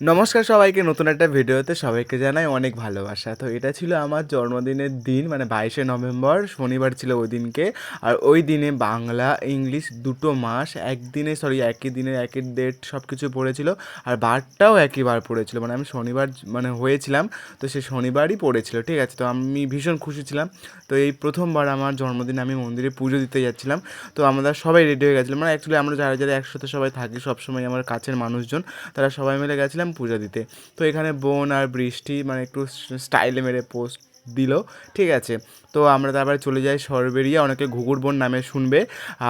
নমস্কার সবাইকে, নতুন একটা ভিডিওতে সবাইকে জানাই অনেক ভালোবাসা। তো এটা ছিল আমার জন্মদিনের দিন, মানে 22শে নভেম্বর, শনিবার ছিল ওই দিনকে। আর ওই দিনে বাংলা ইংলিশ দুটো মাস একই দিনে একই ডেট সব কিছু পড়েছিল। আর বারটাও একই বার পড়েছিল, মানে আমি শনিবার মানে হয়েছিলাম, তো সে শনিবারই পড়েছিল, ঠিক আছে। তো আমি ভীষণ খুশি ছিলাম। তো এই প্রথমবার আমার জন্মদিনে আমি মন্দিরে পুজো দিতে যাচ্ছিলাম। তো আমরা সবাই রেডি হয়ে গেছিলাম, মানে অ্যাকচুয়ালি আমরা যারা যারা একসাথে সবাই থাকি সবসময়, আমার কাছের মানুষজন, তারা সবাই মিলে গেছিলাম পূজা দিতে। তো এখানে বোন আর বৃষ্টি মানে একটু স্টাইলে মেরে পোস্ট দিল, ঠিক আছে। তো আমরা তারপরে চলে যাই সরবেরিয়া, অনেকে ঘুঘুর বোন নামে শুনবে।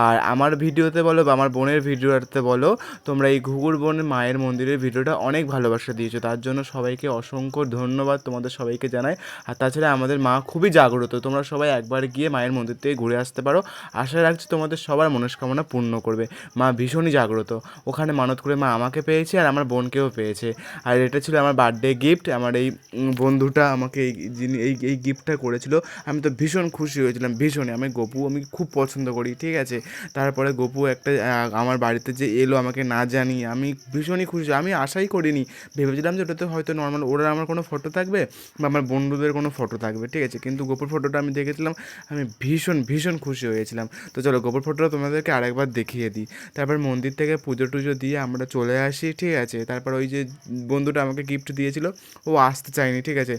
আর আমার ভিডিওতে বলো বা আমার বোনের ভিডিওতে বলো, তোমরা এই ঘুঘুর বোন মায়ের মন্দিরের ভিডিওটা অনেক ভালোবাসা দিয়েছো, তার জন্য সবাইকে অসংখ্য ধন্যবাদ তোমাদের সবাইকে জানাই। আর তাছাড়া আমাদের মা খুবই জাগ্রত, তোমরা সবাই একবার গিয়ে মায়ের মন্দির থেকে ঘুরে আসতে পারো। আশা রাখছি তোমাদের সবার মনস্কামনা পূর্ণ করবে। মা ভীষণই জাগ্রত, ওখানে মানত করে মা আমাকে পেয়েছে আর আমার বোনকেও পেয়েছে। আর এটা ছিল আমার বার্থডে গিফট। আমার এই বন্ধুটা আমাকে এই গিফটটা করেছিল। আমি তো ভীষণ খুশি হয়েছিলাম, ভীষণই। আমি খুব পছন্দ করি, ঠিক আছে। তারপরে গপু একটা আমার বাড়িতে যে এলো আমাকে না জানিয়ে, আমি ভীষণই খুশি। আমি আশাই করিনি, ভেবেছিলাম যে ওটাতে হয়তো নর্মাল ওরা আমার কোনো ফটো থাকবে বা আমার বন্ধুদের কোনো ফটো থাকবে, ঠিক আছে। কিন্তু গপুর ফটোটা আমি দেখেছিলাম, আমি ভীষণ ভীষণ খুশি হয়েছিলাম। তো চলো গপুর ফটোটা তোমাদেরকে আরেকবার দেখিয়ে দিই। তারপর মন্দির থেকে পুজো টুজো দিয়ে আমরা চলে আসি, ঠিক আছে। তারপর ওই যে বন্ধুটা আমাকে গিফট দিয়েছিল, ও আসতে চায়নি, ঠিক আছে।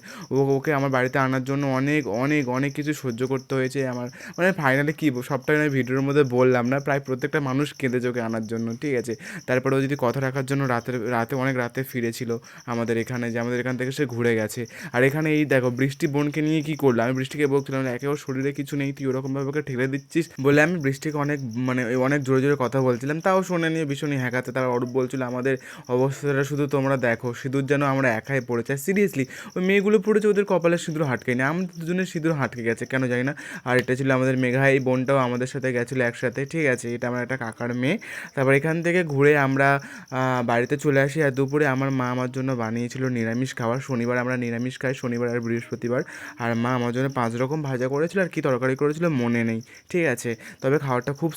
ওকে আমার বাড়িতে আনার জন্য অনেক অনেক অনেক কিছু সহ্য করতে হয়েছে আমার, মানে ফাইনালি কী সবটাই আমি ভিডিওর মধ্যে বললাম না, প্রায় প্রত্যেকটা মানুষ কেঁদেছে ওকে আনার জন্য, ঠিক আছে। তারপরে ও যদি কথা রাখার জন্য রাতে অনেক রাতে ফিরেছিল আমাদের এখানে, যে আমাদের এখান থেকে সে ঘুরে গেছে। আর এখানে এই দেখো বৃষ্টি বোনকে নিয়ে কী করলো, আমি বৃষ্টিকে বলছিলাম একে ওর শরীরে কিছু নেই, তুই ওরকমভাবে ওকে ঠেলে দিচ্ছিস বলে আমি বৃষ্টিকে অনেক জোরে জোরে কথা বলছিলাম, তাও শুনে নিয়ে ভীষণই হ্যাঁকাতে। তার অরূপ বলছিল আমাদের অবস্থাটা শুধু তোমরা দেখো, সিঁদুর যেন আমরা একাই পড়েছি। আর সিরিয়াসলি ওই মেয়েগুলো পড়েছে, ওদের কপালে সিঁদুর হাটকেনি, আমাদের দুজনের সিঁদুর হাটকে গেছে কেন জানি না। আর এটা ছিল আমাদের মেঘা, এই বোনটাও আমাদের সাথে গেছিলো একসাথে, ঠিক আছে। এটা আমার একটা কাকার মেয়ে। তারপর এখান থেকে ঘুরে আমরা বাড়িতে চলে আসি। আর দুপুরে আমার মা আমার জন্য বানিয়েছিল নিরামিষ খাবার। শনিবার আমরা নিরামিষ খাই, শনিবার আর বৃহস্পতিবার। আর মা আমার জন্য 5 রকম ভাজা করেছিল, আর কি তরকারি করেছিল মনে নেই, ঠিক আছে। তবে খাবারটা খুব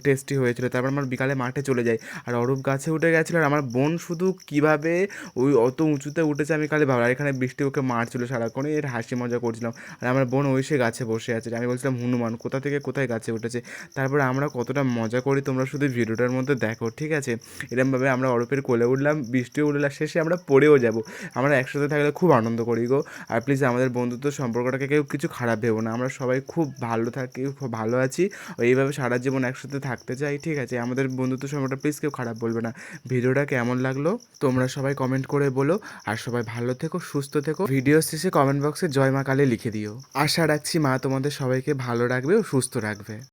টেস্টি হয়েছিল। তারপর আমার বিকালে মাঠে চলে যাই, আর অরূপ গাছে উঠে গেছিলো, আর আমার বোন শুধু কীভাবে ওই অত উঁচুতে উঠেছে আমি খালি ভাবলাম। আর এখানে বৃষ্টি ওকে মারছিল সারাক্ষণ, এর হাসি মজা করছিলাম। আর আমার বোন ওই সে গাছে বসে আছে, আমি বলছিলাম হনুমান কোথা থেকে কোথায় গাছে উঠেছে। তারপরে আমরা কতটা মজা করি তোমরা শুধু ভিডিওটার মধ্যে দেখো, ঠিক আছে। এরকমভাবে আমরা অরূপের কোলে উঠলাম, বৃষ্টিও উঠলাম, শেষে আমরা পড়েও যাব। আমরা একসাথে থাকলে খুব আনন্দ করি গো। আর প্লিজ আমাদের বন্ধুত্ব সম্পর্কটাকে কেউ কিছু খারাপ ভেবো না, আমরা সবাই খুব ভালো থাকি, খুব ভালো আছি। এইভাবে সারা জীবন একসাথে থাকতে চাই, ঠিক আছে। আমাদের বন্ধুত্ব সম্পর্কটা প্লিজ কেউ খারাপ বলবে না। ভিডিওটা কেমন লাগলো তোমরা সবাই কমেন্ট করে বলো। আর সবাই ভালো থেকো, সুস্থ থেকো। ভিডিও শেষে কমেন্ট বক্সে জয় মা কালী লিখে দিও। আশা রাখছি মা তোমাদের সবাইকে ভালো রাখবে ও সুস্থ রাখবে।